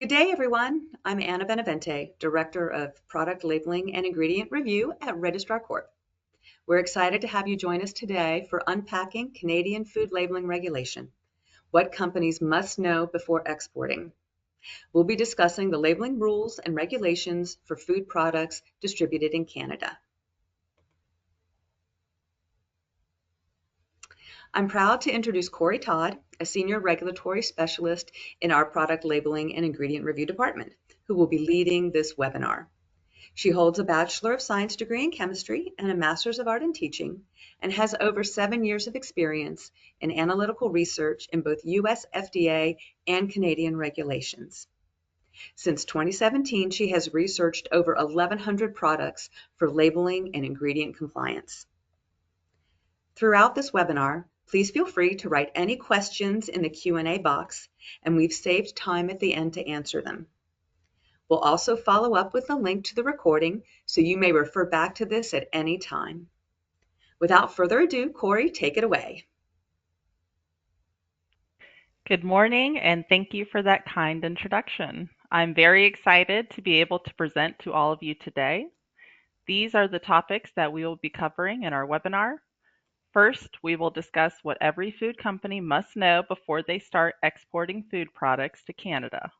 Good day, everyone. I'm Anna Benavente, Director of Product Labeling and Ingredient Review at Registrar Corp. We're excited to have you join us today for Unpacking Canadian Food Labeling Regulation, what companies must know before exporting. We'll be discussing the labeling rules and regulations for food products distributed in Canada. I'm proud to introduce Corey Todd, a Senior Regulatory Specialist in our Product Labeling and Ingredient Review Department, who will be leading this webinar. She holds a Bachelor of Science degree in chemistry and a Master's of Art in Teaching, and has over 7 years of experience in analytical research in both US FDA and Canadian regulations. Since 2017, she has researched over 1,100 products for labeling and ingredient compliance. Throughout this webinar, please feel free to write any questions in the Q&A box, and we've saved time at the end to answer them. We'll also follow up with a link to the recording so you may refer back to this at any time. Without further ado, Corey, take it away. Good morning, and thank you for that kind introduction. I'm very excited to be able to present to all of you today. These are the topics that we will be covering in our webinar. First, we will discuss what every food company must know before they start exporting food products to Canada,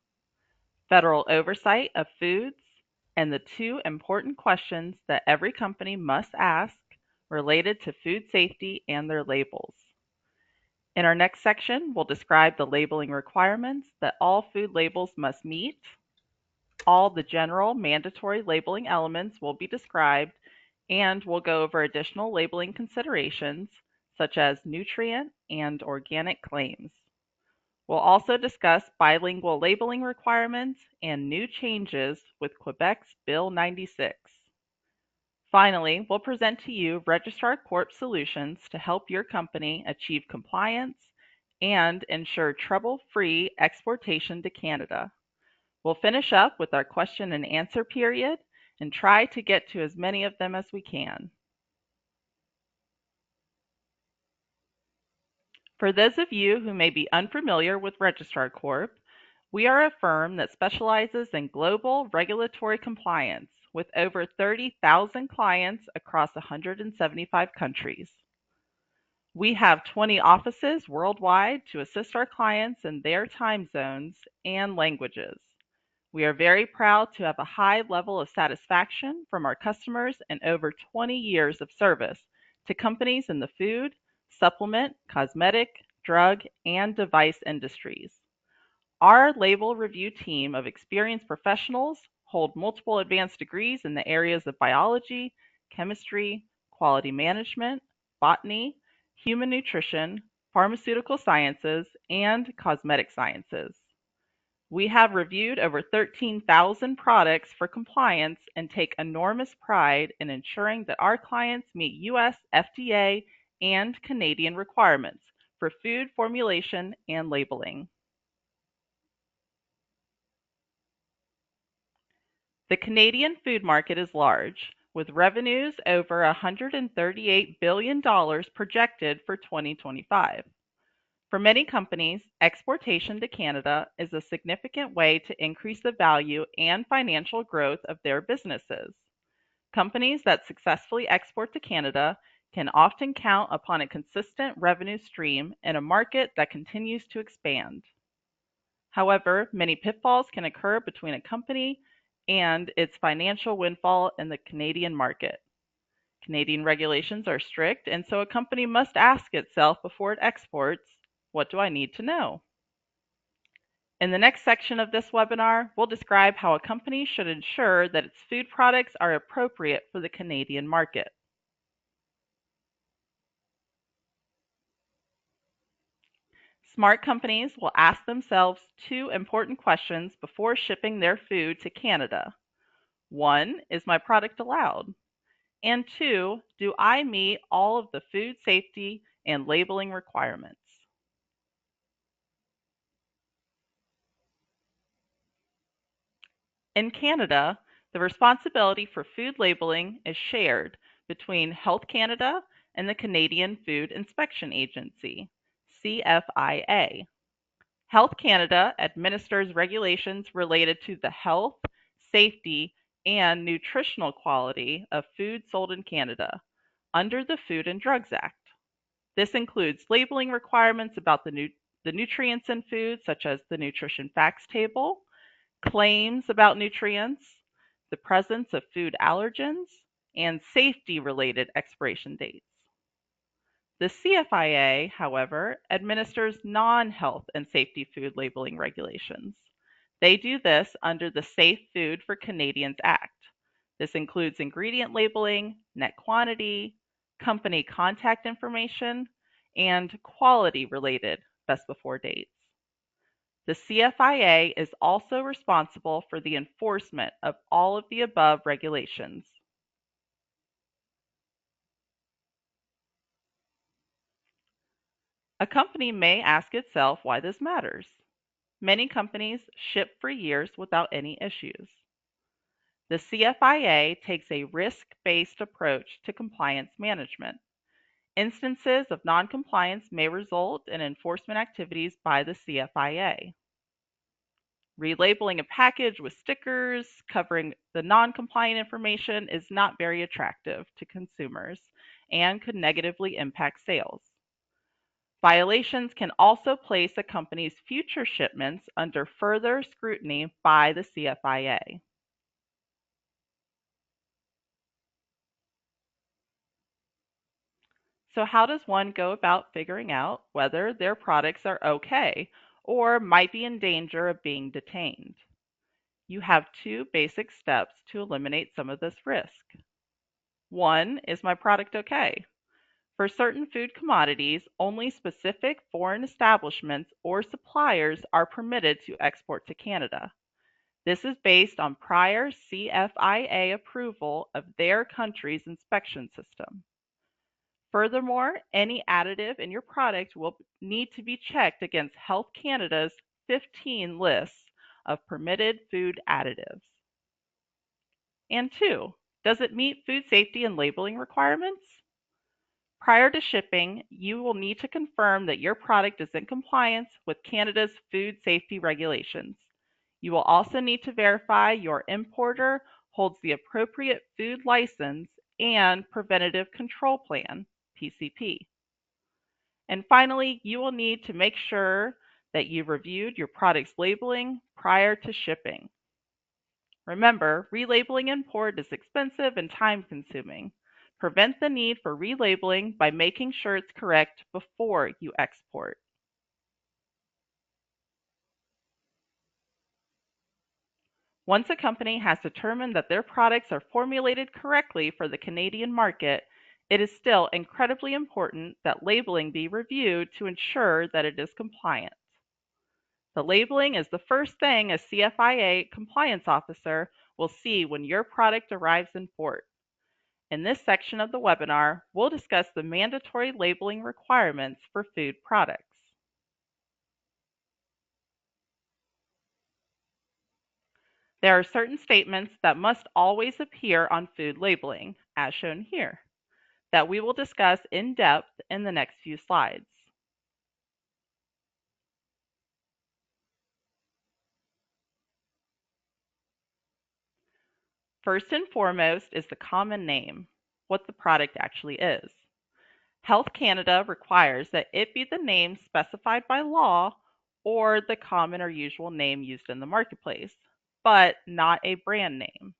federal oversight of foods, and the two important questions that every company must ask related to food safety and their labels. In our next section, we'll describe the labeling requirements that all food labels must meet. All the general mandatory labeling elements will be described, and we'll go over additional labeling considerations such as nutrient and organic claims. We'll also discuss bilingual labeling requirements and new changes with Quebec's Bill 96. Finally, we'll present to you Registrar Corp solutions to help your company achieve compliance and ensure trouble-free exportation to Canada. We'll finish up with our question and answer period and try to get to as many of them as we can. For those of you who may be unfamiliar with Registrar Corp, we are a firm that specializes in global regulatory compliance with over 30,000 clients across 175 countries. We have 20 offices worldwide to assist our clients in their time zones and languages. We are very proud to have a high level of satisfaction from our customers and over 20 years of service to companies in the food, supplement, cosmetic, drug, and device industries. Our label review team of experienced professionals hold multiple advanced degrees in the areas of biology, chemistry, quality management, botany, human nutrition, pharmaceutical sciences, and cosmetic sciences. We have reviewed over 13,000 products for compliance and take enormous pride in ensuring that our clients meet US FDA and Canadian requirements for food formulation and labeling. The Canadian food market is large, with revenues over $138 billion projected for 2025. For many companies, exportation to Canada is a significant way to increase the value and financial growth of their businesses. Companies that successfully export to Canada can often count upon a consistent revenue stream in a market that continues to expand. However, many pitfalls can occur between a company and its financial windfall in the Canadian market. Canadian regulations are strict, and so a company must ask itself before it exports, what do I need to know? In the next section of this webinar, we'll describe how a company should ensure that its food products are appropriate for the Canadian market. Smart companies will ask themselves two important questions before shipping their food to Canada. One, is my product allowed? And two, do I meet all of the food safety and labeling requirements? In Canada, the responsibility for food labeling is shared between Health Canada and the Canadian Food Inspection Agency, CFIA. Health Canada administers regulations related to the health, safety, and nutritional quality of food sold in Canada under the Food and Drugs Act. This includes labeling requirements about the nutrients in food, such as the nutrition facts table, claims about nutrients, the presence of food allergens, and safety-related expiration dates. The CFIA, however, administers non-health and safety food labeling regulations. They do this under the Safe Food for Canadians Act. This includes ingredient labeling, net quantity, company contact information, and quality-related best before dates. The CFIA is also responsible for the enforcement of all of the above regulations. A company may ask itself why this matters. Many companies ship for years without any issues. The CFIA takes a risk-based approach to compliance management. Instances of noncompliance may result in enforcement activities by the CFIA. Relabeling a package with stickers covering the non-compliant information is not very attractive to consumers and could negatively impact sales. Violations can also place a company's future shipments under further scrutiny by the CFIA. So how does one go about figuring out whether their products are okay or might be in danger of being detained? You have two basic steps to eliminate some of this risk. One, is my product okay? For certain food commodities, only specific foreign establishments or suppliers are permitted to export to Canada. This is based on prior CFIA approval of their country's inspection system. Furthermore, any additive in your product will need to be checked against Health Canada's 15 lists of permitted food additives. And two, does it meet food safety and labeling requirements? Prior to shipping, you will need to confirm that your product is in compliance with Canada's food safety regulations. You will also need to verify your importer holds the appropriate food license and preventative control plan, PCP. And finally, you will need to make sure that you've reviewed your product's labeling prior to shipping. Remember, relabeling import is expensive and time-consuming. Prevent the need for relabeling by making sure it's correct before you export. Once a company has determined that their products are formulated correctly for the Canadian market, it is still incredibly important that labeling be reviewed to ensure that it is compliant. The labeling is the first thing a CFIA compliance officer will see when your product arrives in port. In this section of the webinar, we'll discuss the mandatory labeling requirements for food products. There are certain statements that must always appear on food labeling, as shown here, that we will discuss in depth in the next few slides. First and foremost is the common name, what the product actually is. Health Canada requires that it be the name specified by law or the common or usual name used in the marketplace, but not a brand name.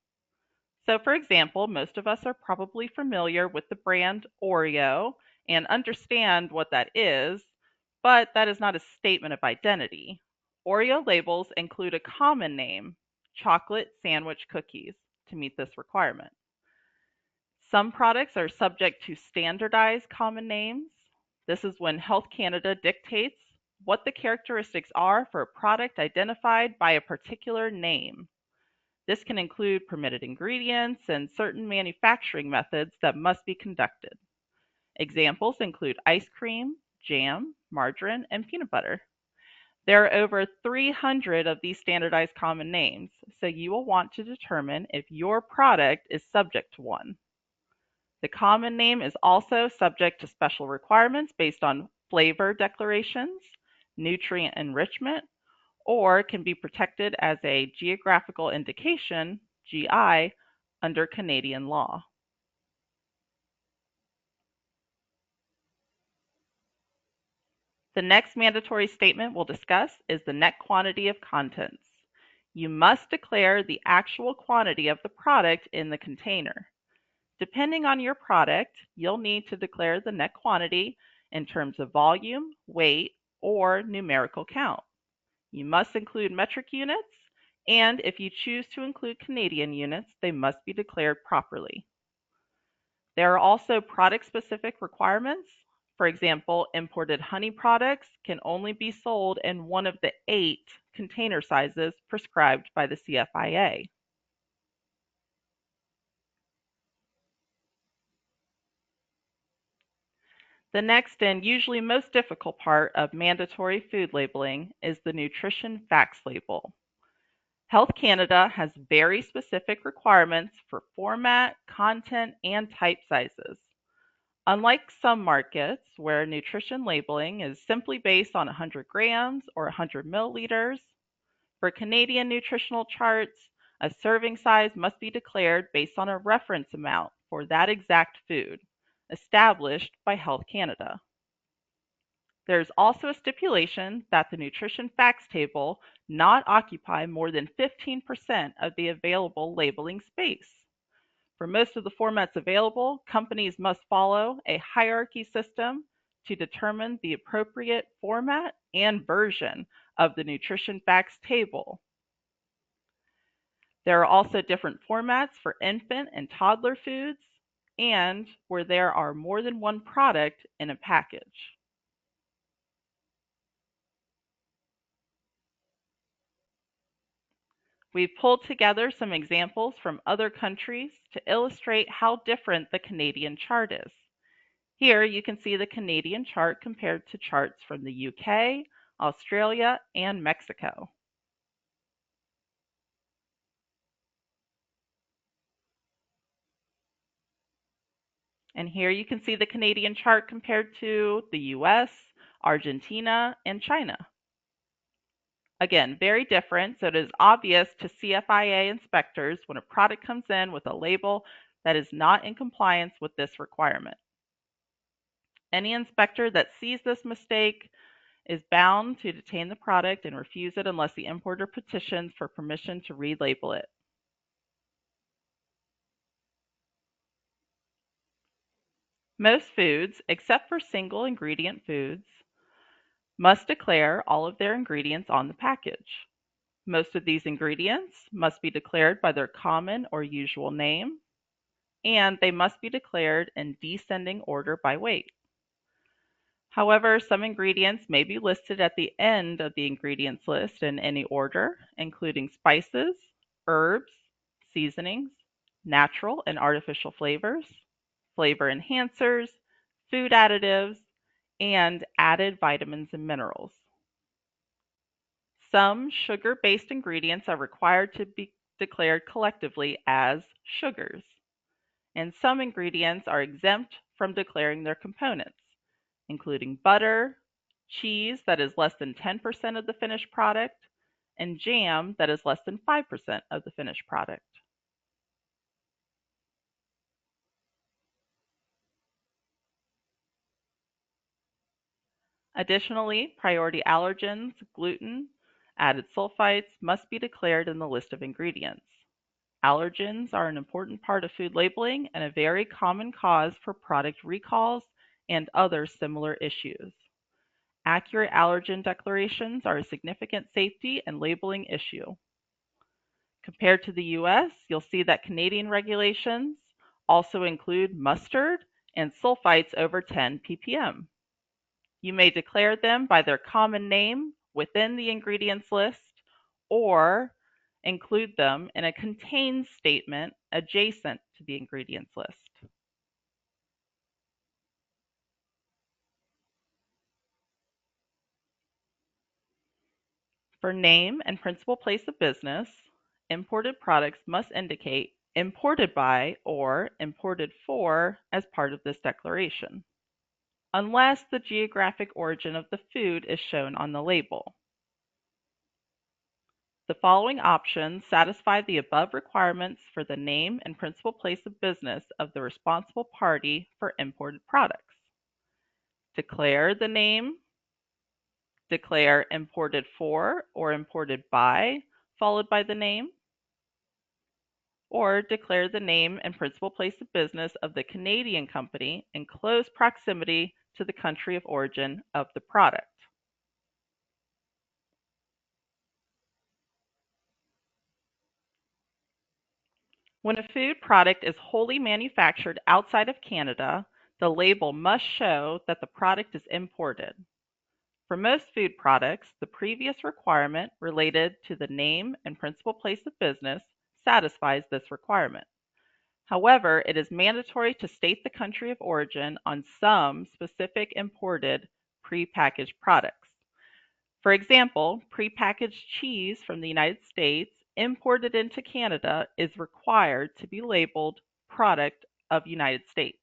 So for example, most of us are probably familiar with the brand Oreo and understand what that is, but that is not a statement of identity. Oreo labels include a common name, chocolate sandwich cookies, to meet this requirement. Some products are subject to standardized common names. This is when Health Canada dictates what the characteristics are for a product identified by a particular name. This can include permitted ingredients and certain manufacturing methods that must be conducted. Examples include ice cream, jam, margarine, and peanut butter. There are over 300 of these standardized common names, so you will want to determine if your product is subject to one. The common name is also subject to special requirements based on flavor declarations, nutrient enrichment, or can be protected as a geographical indication, GI, under Canadian law. The next mandatory statement we'll discuss is the net quantity of contents. You must declare the actual quantity of the product in the container. Depending on your product, you'll need to declare the net quantity in terms of volume, weight, or numerical count. You must include metric units, and if you choose to include Canadian units, they must be declared properly. There are also product-specific requirements. For example, imported honey products can only be sold in one of the 8 container sizes prescribed by the CFIA. The next and usually most difficult part of mandatory food labeling is the nutrition facts label. Health Canada has very specific requirements for format, content, and type sizes. Unlike some markets where nutrition labeling is simply based on 100 grams or 100 milliliters, for Canadian nutritional charts, a serving size must be declared based on a reference amount for that exact food, established by Health Canada. There is also a stipulation that the nutrition facts table not occupy more than 15% of the available labeling space. For most of the formats available, companies must follow a hierarchy system to determine the appropriate format and version of the nutrition facts table. There are also different formats for infant and toddler foods, and where there are more than one product in a package. We've pulled together some examples from other countries to illustrate how different the Canadian chart is. Here you can see the Canadian chart compared to charts from the UK, Australia, and Mexico. And here you can see the Canadian chart compared to the US, Argentina, and China. Again, very different, so it is obvious to CFIA inspectors when a product comes in with a label that is not in compliance with this requirement. Any inspector that sees this mistake is bound to detain the product and refuse it unless the importer petitions for permission to relabel it. Most foods, except for single ingredient foods, must declare all of their ingredients on the package. Most of these ingredients must be declared by their common or usual name, and they must be declared in descending order by weight. However, some ingredients may be listed at the end of the ingredients list in any order, including spices, herbs, seasonings, natural and artificial flavors, flavor enhancers, food additives, and added vitamins and minerals. Some sugar-based ingredients are required to be declared collectively as sugars, and some ingredients are exempt from declaring their components, including butter, cheese that is less than 10% of the finished product, and jam that is less than 5% of the finished product. Additionally, priority allergens, gluten, added sulfites must be declared in the list of ingredients. Allergens are an important part of food labeling and a very common cause for product recalls and other similar issues. Accurate allergen declarations are a significant safety and labeling issue. Compared to the US, you'll see that Canadian regulations also include mustard and sulfites over 10 ppm. You may declare them by their common name within the ingredients list or include them in a contains statement adjacent to the ingredients list. For name and principal place of business, imported products must indicate imported by or imported for as part of this declaration. unless the geographic origin of the food is shown on the label. The following options satisfy the above requirements for the name and principal place of business of the responsible party for imported products. Declare the name, declare imported for or imported by, followed by the name, or declare the name and principal place of business of the Canadian company in close proximity to the country of origin of the product. When a food product is wholly manufactured outside of Canada, the label must show that the product is imported. For most food products, the previous requirement related to the name and principal place of business satisfies this requirement. However, it is mandatory to state the country of origin on some specific imported prepackaged products. For example, prepackaged cheese from the United States imported into Canada is required to be labeled "Product of United States."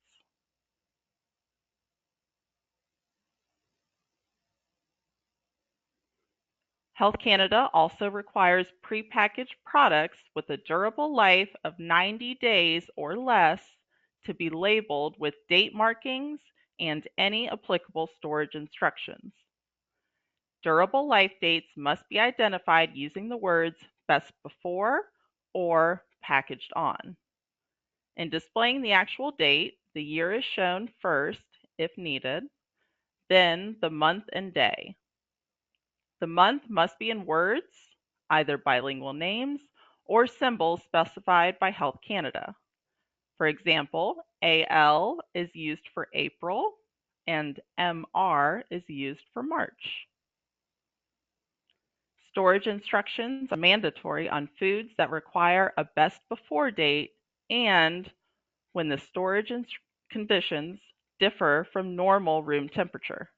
Health Canada also requires prepackaged products with a durable life of 90 days or less to be labeled with date markings and any applicable storage instructions. Durable life dates must be identified using the words "best before" or "packaged on." In displaying the actual date, the year is shown first, if needed, then the month and day. The month must be in words, either bilingual names or symbols specified by Health Canada. For example, AL is used for April and MR is used for March. Storage instructions are mandatory on foods that require a best before date and when the storage conditions differ from normal room temperature.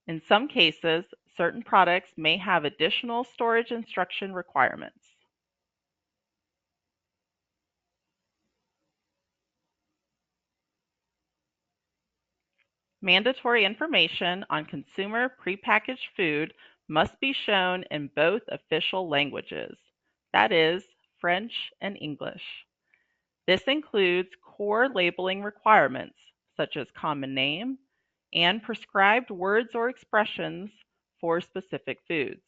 In some cases, certain products may have additional storage instruction requirements. Mandatory information on consumer prepackaged food must be shown in both official languages, that is, French and English. This includes core labeling requirements, such as common name, and prescribed words or expressions for specific foods.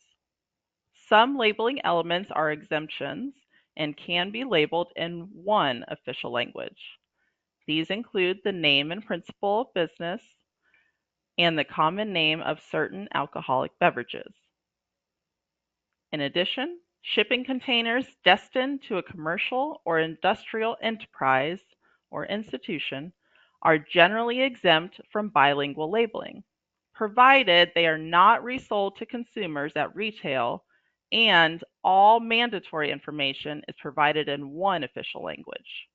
Some labeling elements are exemptions and can be labeled in one official language. These include the name and principal of business and the common name of certain alcoholic beverages. In addition, shipping containers destined to a commercial or industrial enterprise or institution are generally exempt from bilingual labeling, provided they are not resold to consumers at retail and all mandatory information is provided in one official language.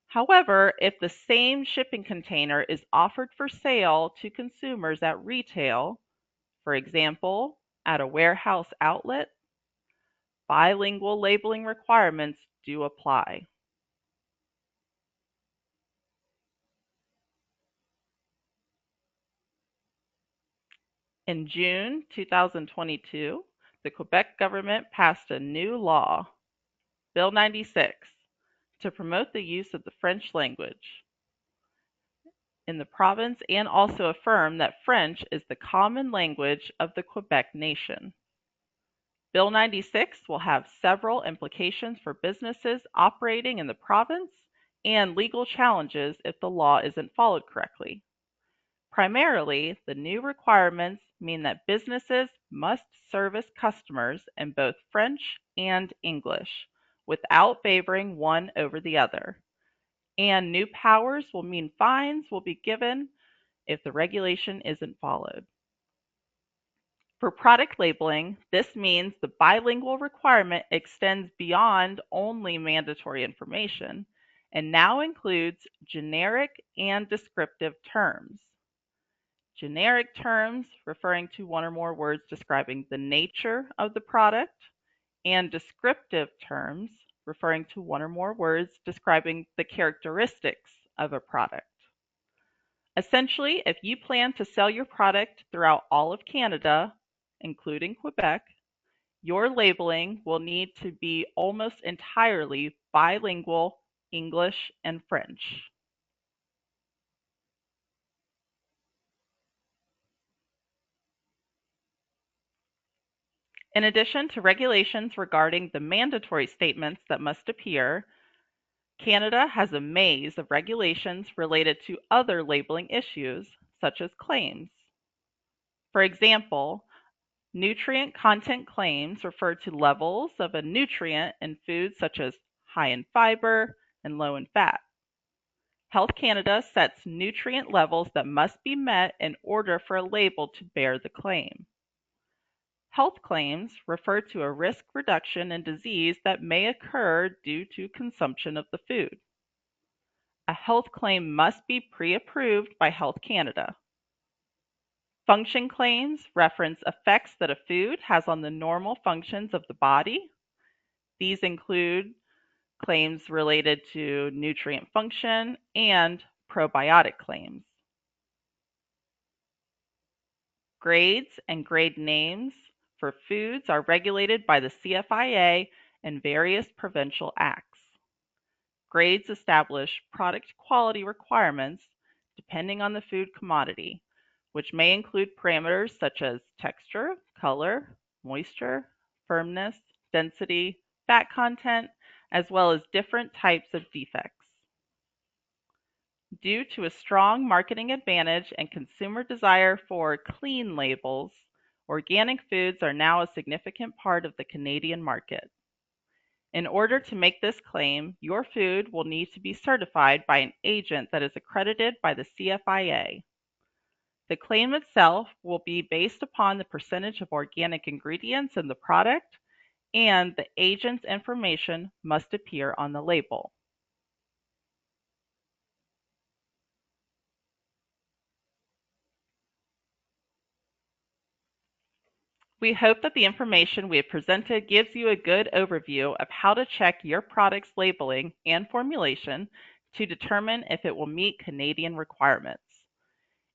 However, if the same shipping container is offered for sale to consumers at retail, for example, at a warehouse outlet, bilingual labeling requirements do apply. In June 2022, the Quebec government passed a new law, Bill 96, to promote the use of the French language in the province and also affirm that French is the common language of the Quebec nation. Bill 96 will have several implications for businesses operating in the province and legal challenges if the law isn't followed correctly. Primarily, the new requirements mean that businesses must service customers in both French and English without favoring one over the other. And new powers will mean fines will be given if the regulation isn't followed. For product labeling, this means the bilingual requirement extends beyond only mandatory information and now includes generic and descriptive terms. Generic terms referring to one or more words describing the nature of the product, and descriptive terms referring to one or more words describing the characteristics of a product. Essentially, if you plan to sell your product throughout all of Canada, including Quebec, your labeling will need to be almost entirely bilingual English and French. In addition to regulations regarding the mandatory statements that must appear, Canada has a maze of regulations related to other labeling issues, such as claims. For example, nutrient content claims refer to levels of a nutrient in foods such as high in fiber and low in fat. Health Canada sets nutrient levels that must be met in order for a label to bear the claim. Health claims refer to a risk reduction in disease that may occur due to consumption of the food. A health claim must be pre-approved by Health Canada. Function claims reference effects that a food has on the normal functions of the body. These include claims related to nutrient function and probiotic claims. Grades and grade names for foods are regulated by the CFIA and various provincial acts. Grades establish product quality requirements depending on the food commodity, which may include parameters such as texture, color, moisture, firmness, density, fat content, as well as different types of defects. Due to a strong marketing advantage and consumer desire for clean labels, organic foods are now a significant part of the Canadian market. In order to make this claim, your food will need to be certified by an agent that is accredited by the CFIA. The claim itself will be based upon the percentage of organic ingredients in the product, and the agent's information must appear on the label. We hope that the information we have presented gives you a good overview of how to check your product's labeling and formulation to determine if it will meet Canadian requirements.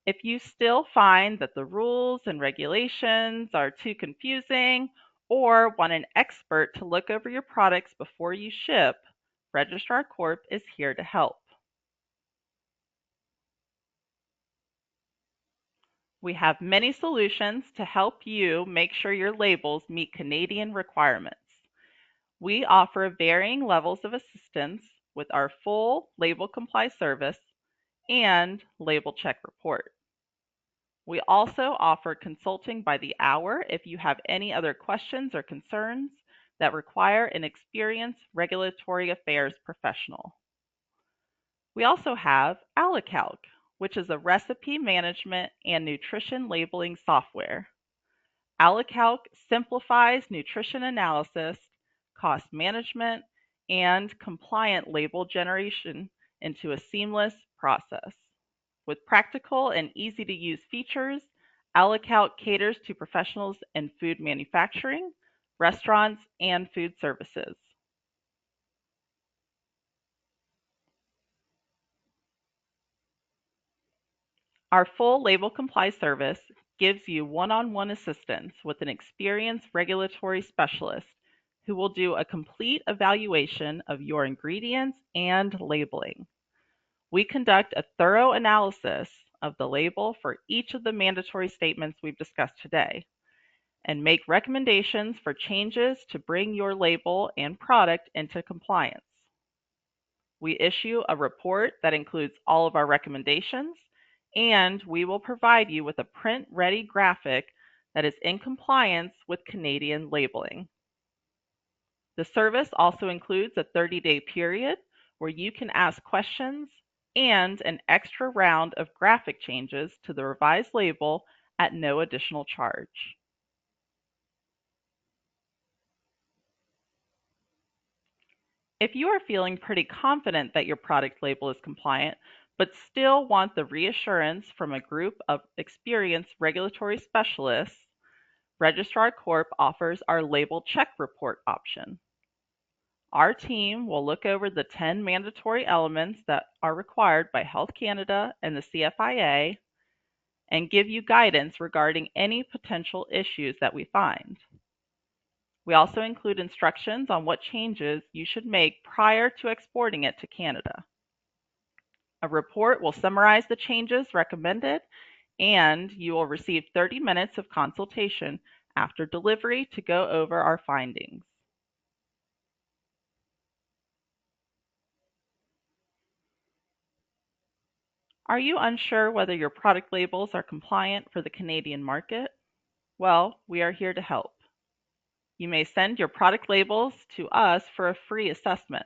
If you still find that the rules and regulations are too confusing or want an expert to look over your products before you ship, Registrar Corp is here to help. We have many solutions to help you make sure your labels meet Canadian requirements. We offer varying levels of assistance with our full label comply service and label check report. We also offer consulting by the hour if you have any other questions or concerns that require an experienced regulatory affairs professional. We also have AliCalc, which is a recipe management and nutrition labeling software. AliCalc simplifies nutrition analysis, cost management, and compliant label generation into a seamless process. With practical and easy-to-use features, AliCalc caters to professionals in food manufacturing, restaurants, and food services. Our full label comply service gives you one-on-one assistance with an experienced regulatory specialist who will do a complete evaluation of your ingredients and labeling. We conduct a thorough analysis of the label for each of the mandatory statements we've discussed today and make recommendations for changes to bring your label and product into compliance. We issue a report that includes all of our recommendations, and we will provide you with a print-ready graphic that is in compliance with Canadian labeling. The service also includes a 30-day period where you can ask questions and an extra round of graphic changes to the revised label at no additional charge. If you are feeling pretty confident that your product label is compliant, but still want the reassurance from a group of experienced regulatory specialists, Registrar Corp offers our label check report option. Our team will look over the 10 mandatory elements that are required by Health Canada and the CFIA and give you guidance regarding any potential issues that we find. We also include instructions on what changes you should make prior to exporting it to Canada. A report will summarize the changes recommended, and you will receive 30 minutes of consultation after delivery to go over our findings. Are you unsure whether your product labels are compliant for the Canadian market? Well, we are here to help. You may send your product labels to us for a free assessment.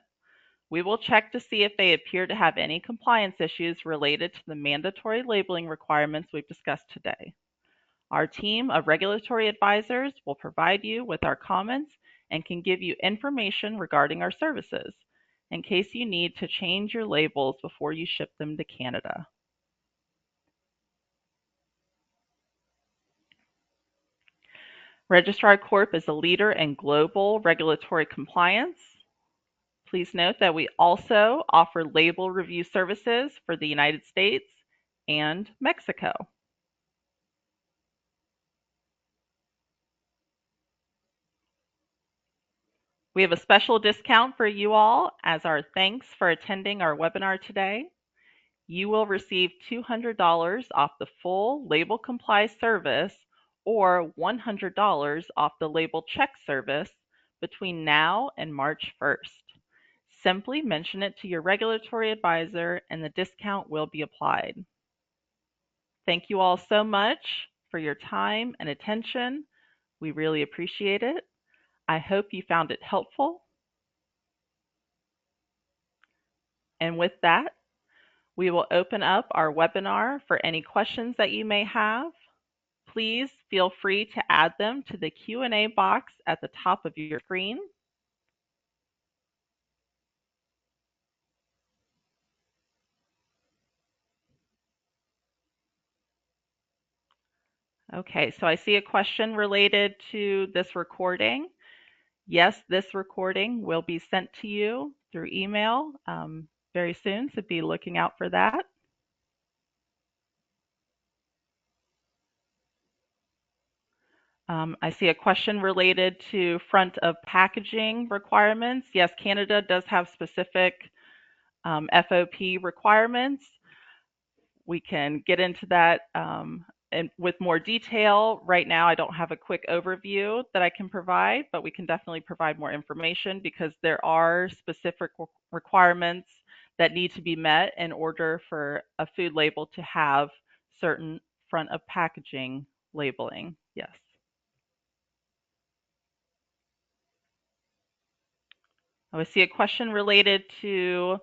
We will check to see if they appear to have any compliance issues related to the mandatory labeling requirements we've discussed today. Our team of regulatory advisors will provide you with our comments and can give you information regarding our services in case you need to change your labels before you ship them to Canada. Registrar Corp is a leader in global regulatory compliance. Please note that we also offer label review services for the United States and Mexico. We have a special discount for you all as our thanks for attending our webinar today. You will receive $200 off the full Label Comply service or $100 off the Label Check service between now and March 1st. Simply mention it to your regulatory advisor and the discount will be applied. Thank you all so much for your time and attention. We really appreciate it. I hope you found it helpful. And with that, we will open up our webinar for any questions that you may have. Please feel free to add them to the Q&A box at the top of your screen. Okay, so I see a question related to this recording. Yes, this recording will be sent to you through email very soon, so be looking out for that. I see a question related to front of packaging requirements. Yes, Canada does have specific FOP requirements. We can get into that and with more detail. Right now, I don't have a quick overview that I can provide, but we can definitely provide more information because there are specific requirements that need to be met in order for a food label to have certain front of packaging labeling. Yes. I see a question related to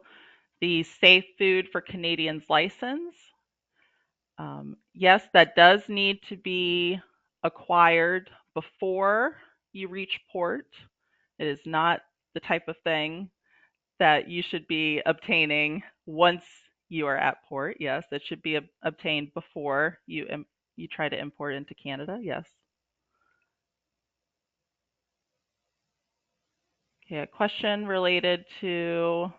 the Safe Food for Canadians license. Yes, that does need to be acquired before you reach port. It is not the type of thing that you should be obtaining once you are at port. Yes, it should be obtained before you try to import into Canada. Yes. Okay, a question related to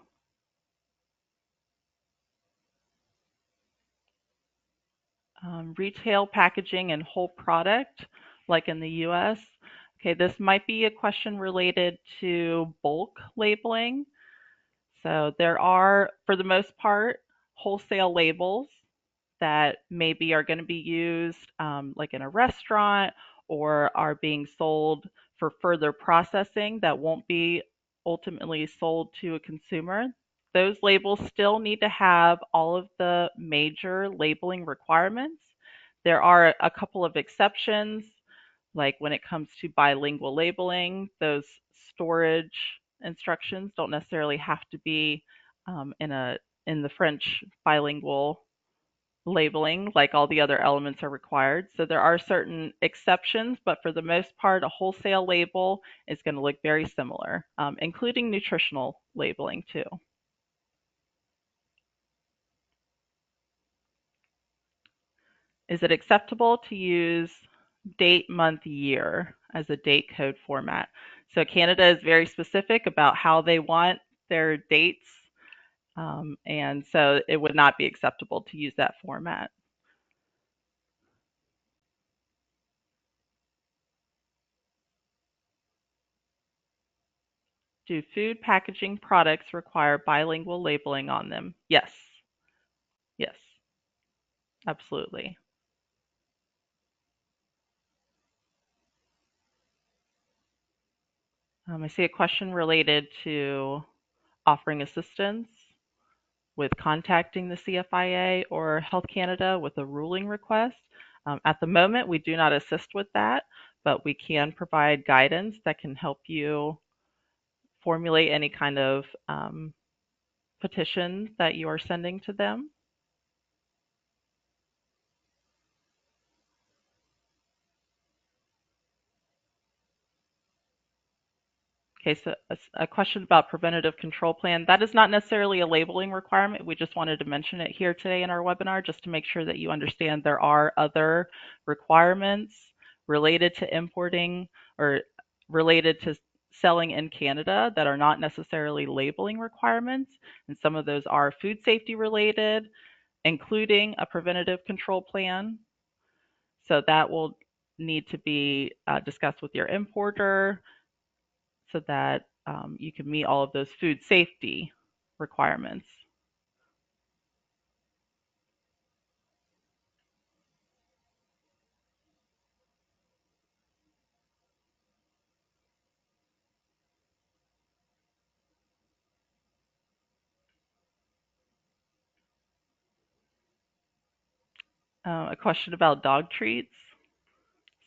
retail packaging and whole product, like in the US. Okay, this might be a question related to bulk labeling. So there are, for the most part, wholesale labels that maybe are going to be used like in a restaurant or are being sold for further processing that won't be ultimately sold to a consumer. Those labels still need to have all of the major labeling requirements. There are a couple of exceptions, like when it comes to bilingual labeling, those storage instructions don't necessarily have to be in the French bilingual labeling, like all the other elements are required. So there are certain exceptions, but for the most part, a wholesale label is going to look very similar, including nutritional labeling too. Is it acceptable to use date, month, year as a date code format? So Canada is very specific about how they want their dates, and so it would not be acceptable to use that format. Do food packaging products require bilingual labeling on them? Yes. Yes, absolutely. I see a question related to offering assistance with contacting the CFIA or Health Canada with a ruling request. At the moment, we do not assist with that, but we can provide guidance that can help you formulate any kind of petition that you are sending to them. Okay, so a question about preventative control plan. That is not necessarily a labeling requirement. We just wanted to mention it here today in our webinar just to make sure that you understand there are other requirements related to importing or related to selling in Canada that are not necessarily labeling requirements. And some of those are food safety related, including a preventative control plan. So that will need to be discussed with your importer so that you can meet all of those food safety requirements. A question about dog treats.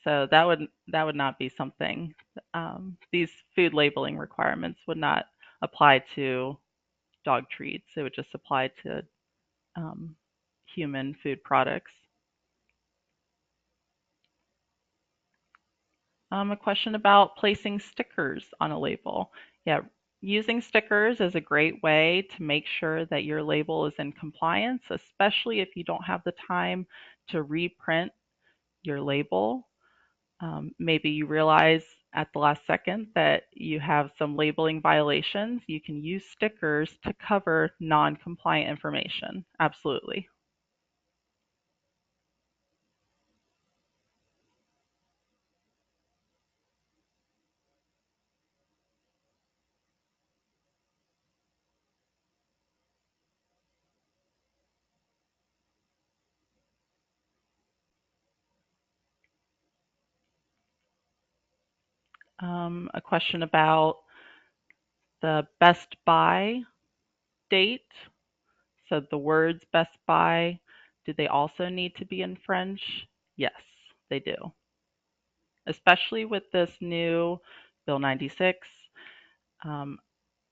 So that would not be something. These food labeling requirements would not apply to dog treats. It would just apply to um, human food products. A question about placing stickers on a label. Yeah, using stickers is a great way to make sure that your label is in compliance, especially if you don't have the time to reprint your label. Maybe you realize at the last second that you have some labeling violations. You can use stickers to cover non-compliant information. Absolutely. A question about the Best Buy date. So the words Best Buy, do they also need to be in French? Yes, they do. Especially with this new Bill 96, um,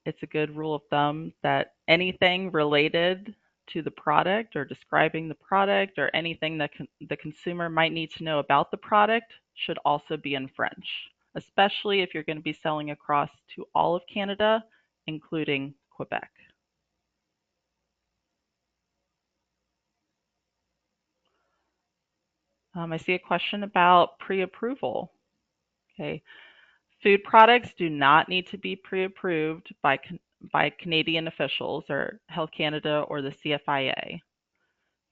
it's a good rule of thumb that anything related to the product or describing the product or anything that the consumer might need to know about the product should also be in French, especially if you're going to be selling across to all of Canada, including Quebec. I see a question about pre-approval. Okay, food products do not need to be pre-approved by Canadian officials or Health Canada or the CFIA.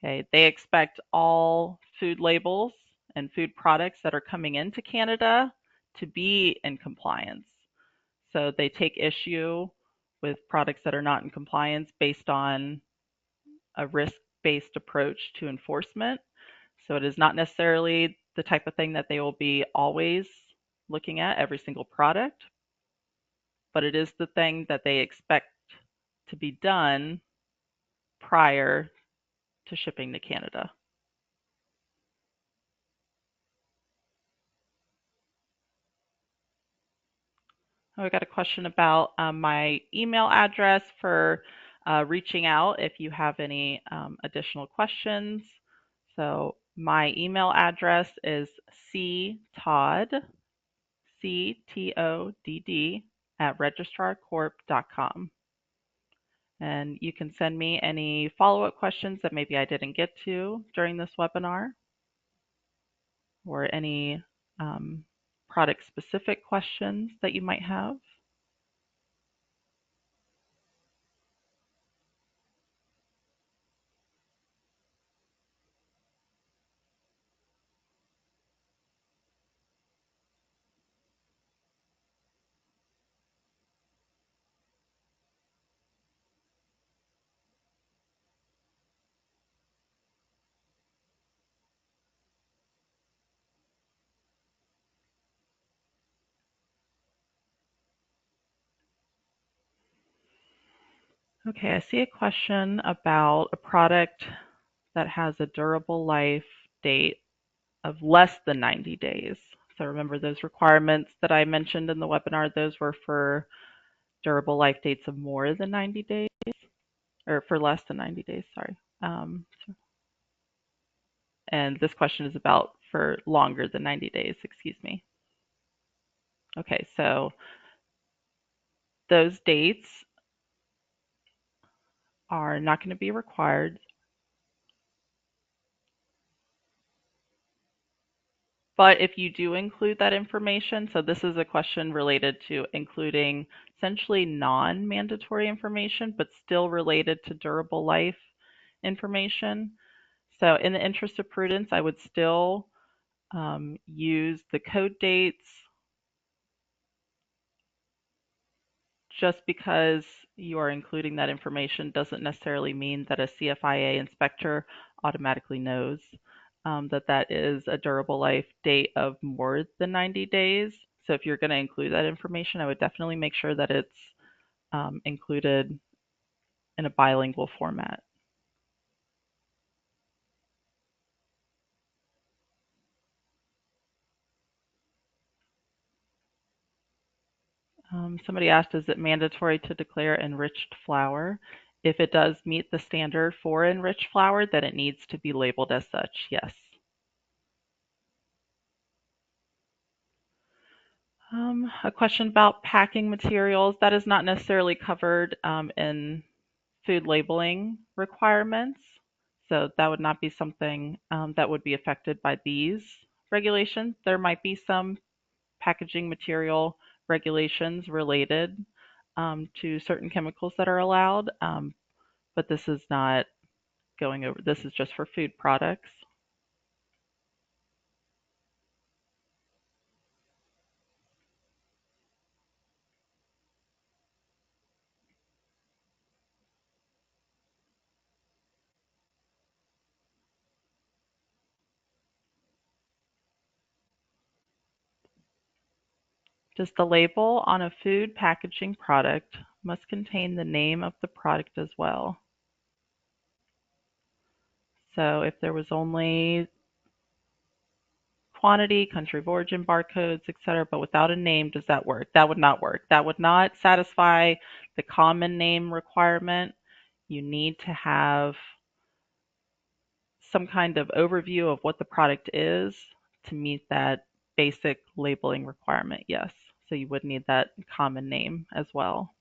Okay, they expect all food labels and food products that are coming into Canada to be in compliance. So they take issue with products that are not in compliance based on a risk-based approach to enforcement. So it is not necessarily the type of thing that they will be always looking at every single product, but it is the thing that they expect to be done prior to shipping to Canada. Oh, we got a question about my email address for reaching out if you have any additional questions. So my email address is ctodd, CTODD, at registrarcorp.com. And you can send me any follow-up questions that maybe I didn't get to during this webinar or any product-specific questions that you might have. Okay, I see a question about a product that has a durable life date of less than 90 days. So remember those requirements that I mentioned in the webinar, those were for durable life dates of more than 90 days, or for less than 90 days, sorry. And this question is about for longer than 90 days, excuse me. Okay, so those dates are not going to be required. But if you do include that information, so this is a question related to including essentially non-mandatory information, but still related to durable life information. So in the interest of prudence, I would still use the code dates. Just because you are including that information doesn't necessarily mean that a CFIA inspector automatically knows that that is a durable life date of more than 90 days. So if you're going to include that information, I would definitely make sure that it's included in a bilingual format. Somebody asked, is it mandatory to declare enriched flour? If it does meet the standard for enriched flour, then it needs to be labeled as such, yes. A question about packing materials. That is not necessarily covered in food labeling requirements. So that would not be something that would be affected by these regulations. There might be some packaging material regulations related to certain chemicals that are allowed, but this is not going over, this is just for food products. Does the label on a food packaging product must contain the name of the product as well? So if there was only quantity, country of origin, barcodes, etc., but without a name, does that work? That would not work. That would not satisfy the common name requirement. You need to have some kind of overview of what the product is to meet that basic labeling requirement, yes. So you would need that common name as well.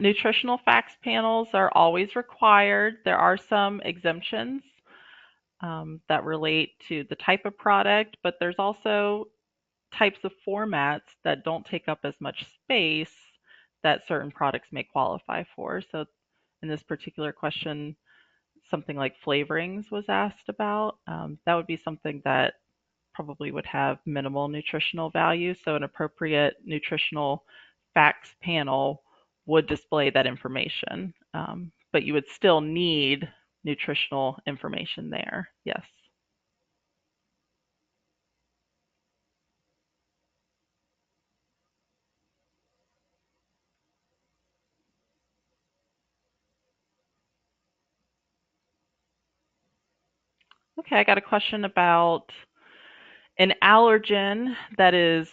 Nutritional facts panels are always required. There are some exemptions that relate to the type of product, but there's also types of formats that don't take up as much space that certain products may qualify for. So in this particular question, something like flavorings was asked about. That would be something that probably would have minimal nutritional value. So an appropriate nutritional facts panel would display that information. But you would still need nutritional information there, yes. Okay, I got a question about an allergen that is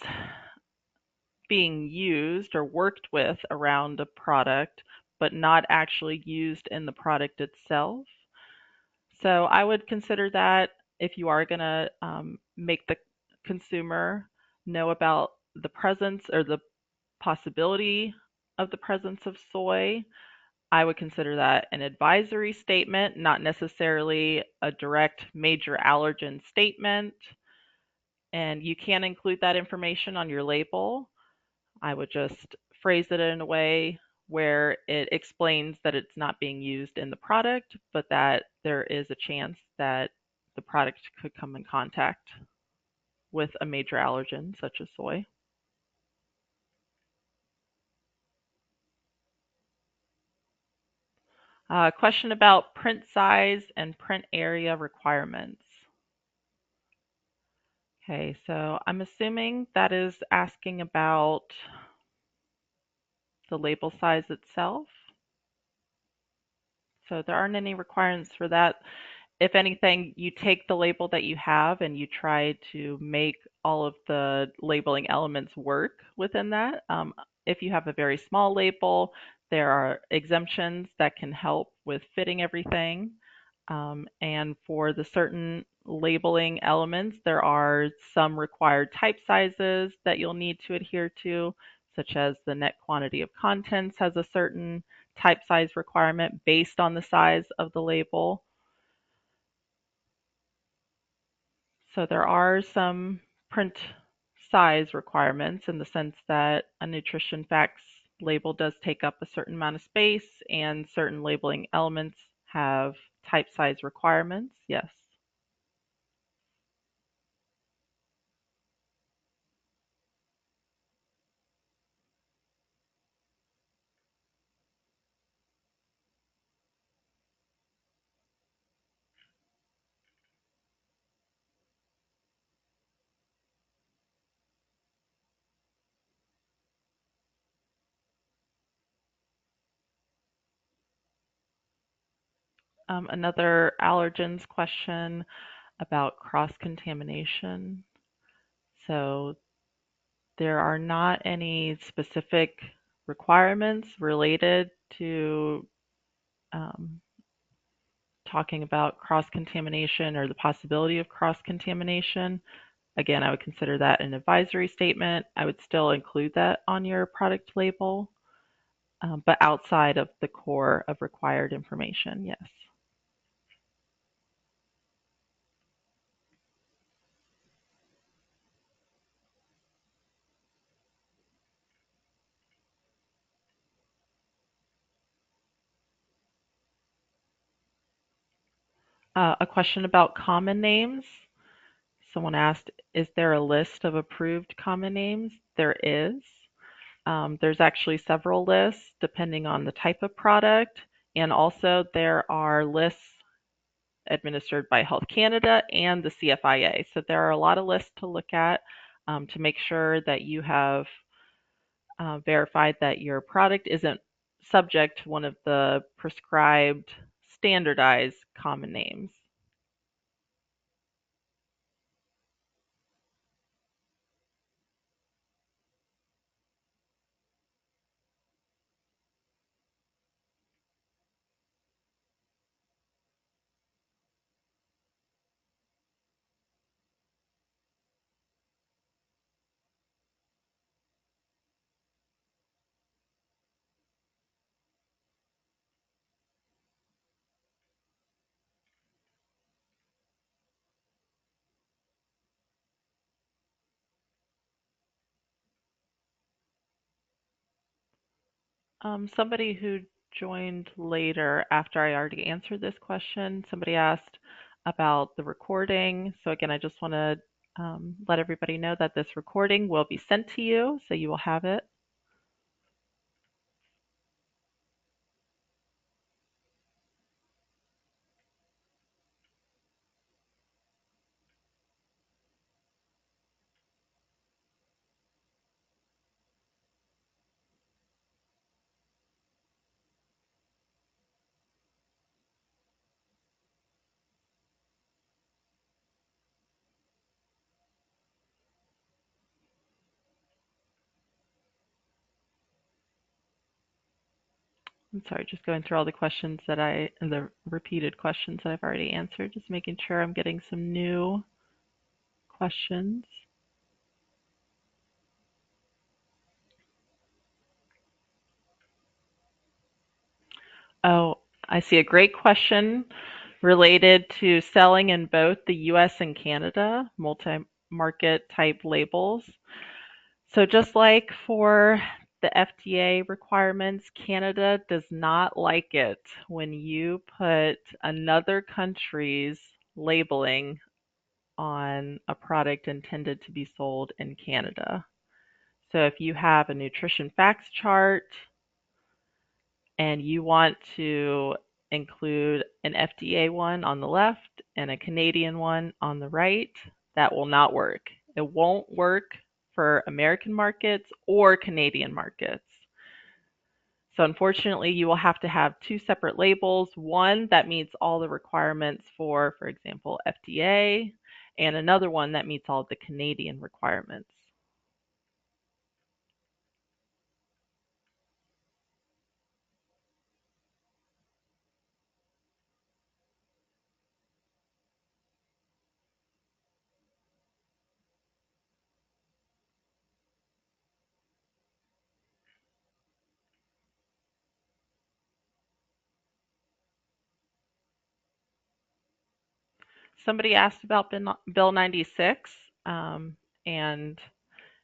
being used or worked with around a product, but not actually used in the product itself. So I would consider that if you are going to make the consumer know about the presence or the possibility of the presence of soy, I would consider that an advisory statement, not necessarily a direct major allergen statement. And you can include that information on your label. I would just phrase it in a way where it explains that it's not being used in the product, but that there is a chance that the product could come in contact with a major allergen such as soy. Question about print size and print area requirements. Okay, so I'm assuming that is asking about the label size itself. So there aren't any requirements for that. If anything, you take the label that you have and you try to make all of the labeling elements work within that. If you have a very small label, there are exemptions that can help with fitting everything. And for the certain labeling elements, there are some required type sizes that you'll need to adhere to, such as the net quantity of contents has a certain type size requirement based on the size of the label. So there are some print size requirements in the sense that a nutrition facts label does take up a certain amount of space and certain labeling elements have type size requirements. Yes. Another allergens question about cross-contamination. So there are not any specific requirements related to um, talking about cross-contamination or the possibility of cross-contamination. Again, I would consider that an advisory statement. I would still include that on your product label, but outside of the core of required information, yes. A question about common names. Someone asked, is there a list of approved common names? There is. There's actually several lists depending on the type of product. And also there are lists administered by Health Canada and the CFIA. So there are a lot of lists to look at to make sure that you have verified that your product isn't subject to one of the prescribed standardized common names. Somebody who joined later after I already answered this question, somebody asked about the recording. So again, I just want to let everybody know that this recording will be sent to you, so you will have it. I'm sorry, just going through all the questions the repeated questions that I've already answered, just making sure I'm getting some new questions. Oh, I see a great question related to selling in both the US and Canada, multi-market type labels. So just like for the FDA requirements, Canada does not like it when you put another country's labeling on a product intended to be sold in Canada. So if you have a nutrition facts chart and you want to include an FDA one on the left and a Canadian one on the right, that will not work. It won't work for American markets or Canadian markets. So unfortunately, you will have to have two separate labels, one that meets all the requirements for example, FDA, and another one that meets all the Canadian requirements. Somebody asked about Bill 96 and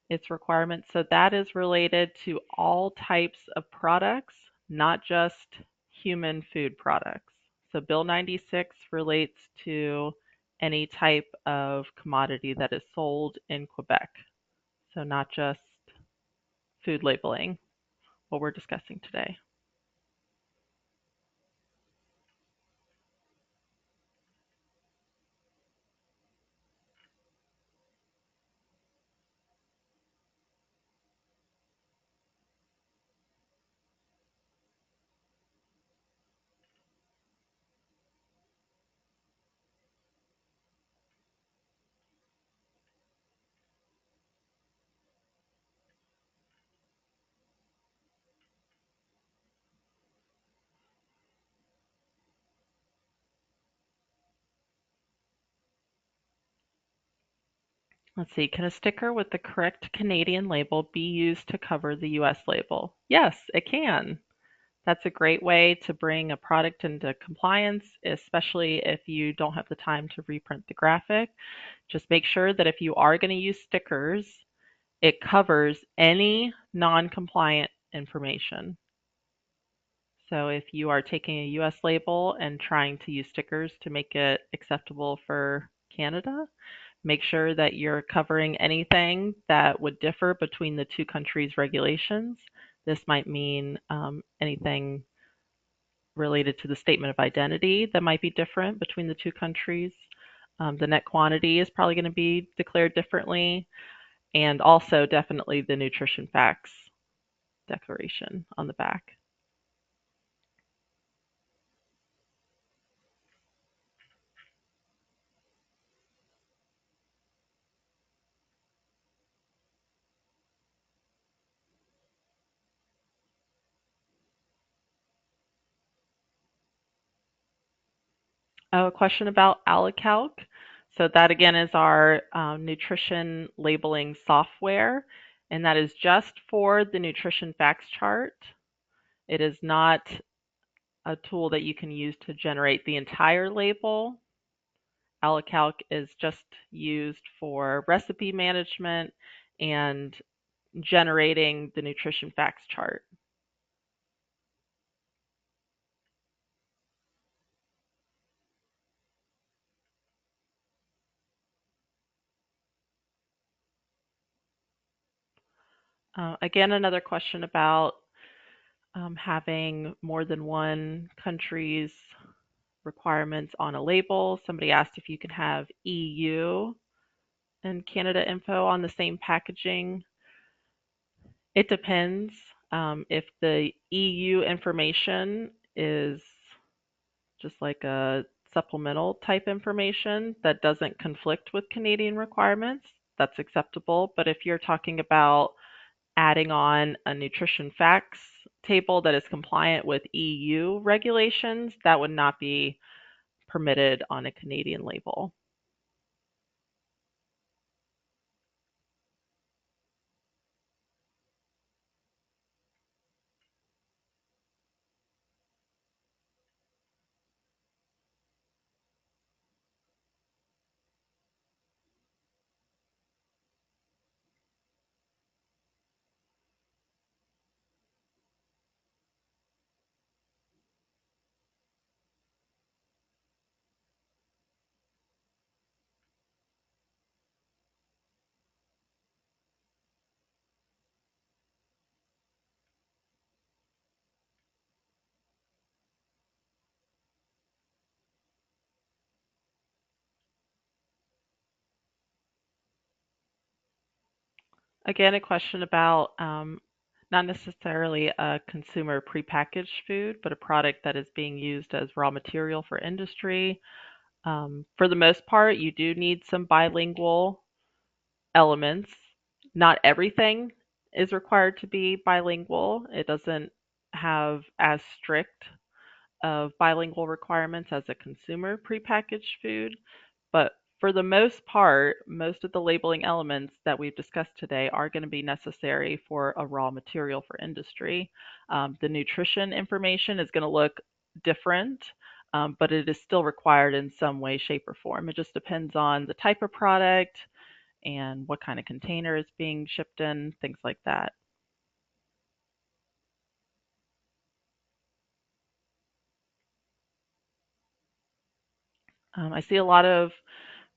its requirements. So that is related to all types of products, not just human food products. So Bill 96 relates to any type of commodity that is sold in Quebec. So not just food labeling, what we're discussing today. Let's see, can a sticker with the correct Canadian label be used to cover the US label? Yes, it can. That's a great way to bring a product into compliance, especially if you don't have the time to reprint the graphic. Just make sure that if you are going to use stickers, it covers any non-compliant information. So if you are taking a US label and trying to use stickers to make it acceptable for Canada, make sure that you're covering anything that would differ between the two countries' regulations. This might mean anything related to the statement of identity that might be different between the two countries. The net quantity is probably going to be declared differently, and also definitely the nutrition facts declaration on the back. A question about AliCalc. So that again is our nutrition labeling software, and that is just for the nutrition facts chart. It is not a tool that you can use to generate the entire label. AliCalc is just used for recipe management and generating the nutrition facts chart. Again, another question about having more than one country's requirements on a label. Somebody asked if you can have EU and Canada info on the same packaging. It depends. If the EU information is just like a supplemental type information that doesn't conflict with Canadian requirements, that's acceptable. But if you're talking about adding on a nutrition facts table that is compliant with EU regulations, that would not be permitted on a Canadian label. Again, a question about not necessarily a consumer prepackaged food, but a product that is being used as raw material for industry. For the most part, you do need some bilingual elements. Not everything is required to be bilingual. It doesn't have as strict of bilingual requirements as a consumer prepackaged food, but for the most part, most of the labeling elements that we've discussed today are going to be necessary for a raw material for industry. The nutrition information is going to look different, but it is still required in some way, shape, or form. It just depends on the type of product and what kind of container is being shipped in, things like that. I see a lot of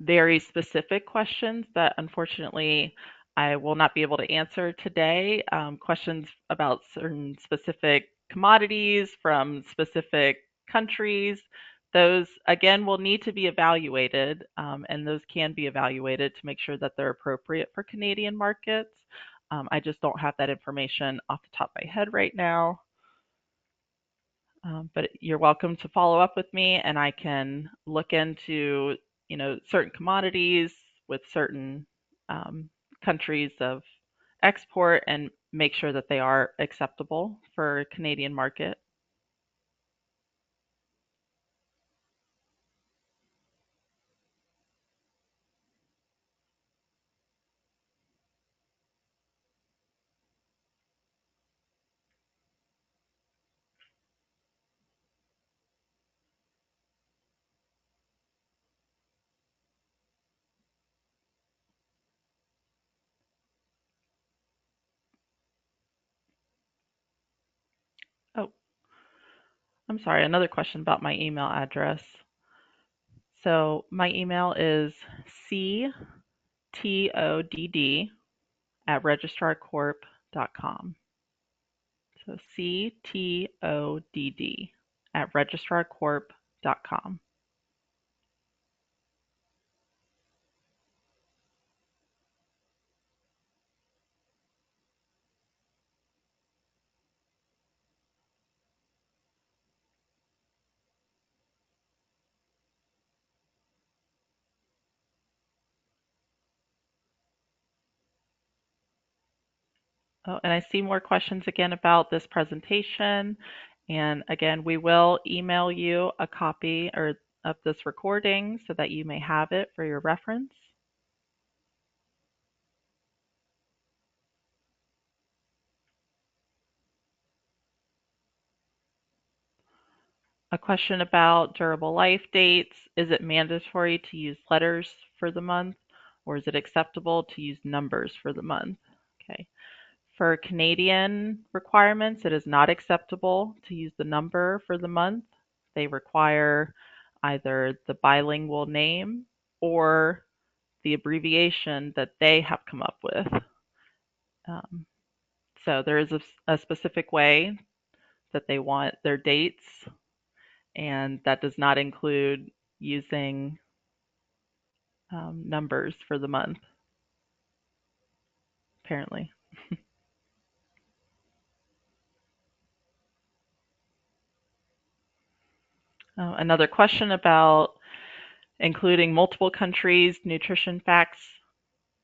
very specific questions that unfortunately I will not be able to answer today. Questions about certain specific commodities from specific countries. Those, again, will need to be evaluated, and those can be evaluated to make sure that they're appropriate for Canadian markets. I just don't have that information off the top of my head right now. But you're welcome to follow up with me, and I can look into, certain commodities with certain countries of export and make sure that they are acceptable for a Canadian market. Oh, I'm sorry, another question about my email address. So my email is ctodd@registrarcorp.com. So ctodd@registrarcorp.com. Oh, and I see more questions again about this presentation. And again, we will email you a copy of this recording so that you may have it for your reference. A question about durable life dates. Is it mandatory to use letters for the month, or is it acceptable to use numbers for the month? Okay. For Canadian requirements, it is not acceptable to use the number for the month. They require either the bilingual name or the abbreviation that they have come up with. Um, so there is a specific way that they want their dates, and that does not include using numbers for the month, apparently. Another question about including multiple countries' nutrition facts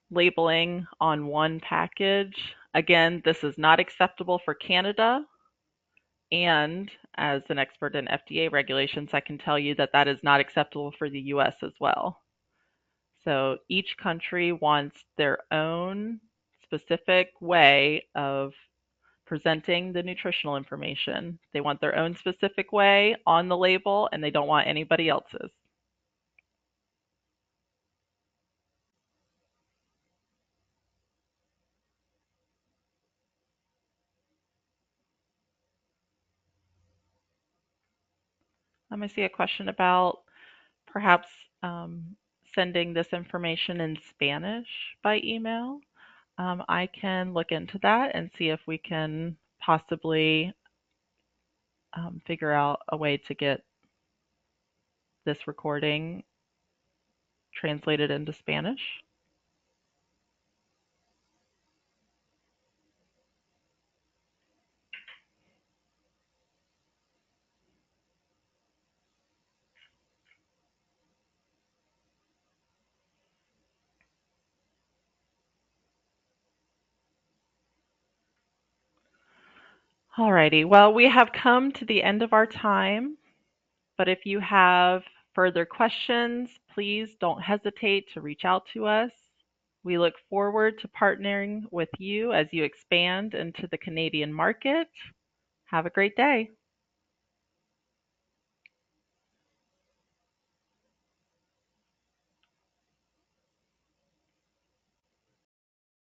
labeling on one package. Again, this is not acceptable for Canada. And as an expert in FDA regulations, I can tell you that that is not acceptable for the US as well. So each country wants their own specific way of presenting the nutritional information. They want their own specific way on the label, and they don't want anybody else's. I see a question about perhaps um, sending this information in Spanish by email. I can look into that and see if we can possibly figure out a way to get this recording translated into Spanish. Alrighty, well, we have come to the end of our time, but if you have further questions, please don't hesitate to reach out to us. We look forward to partnering with you as you expand into the Canadian market. Have a great day.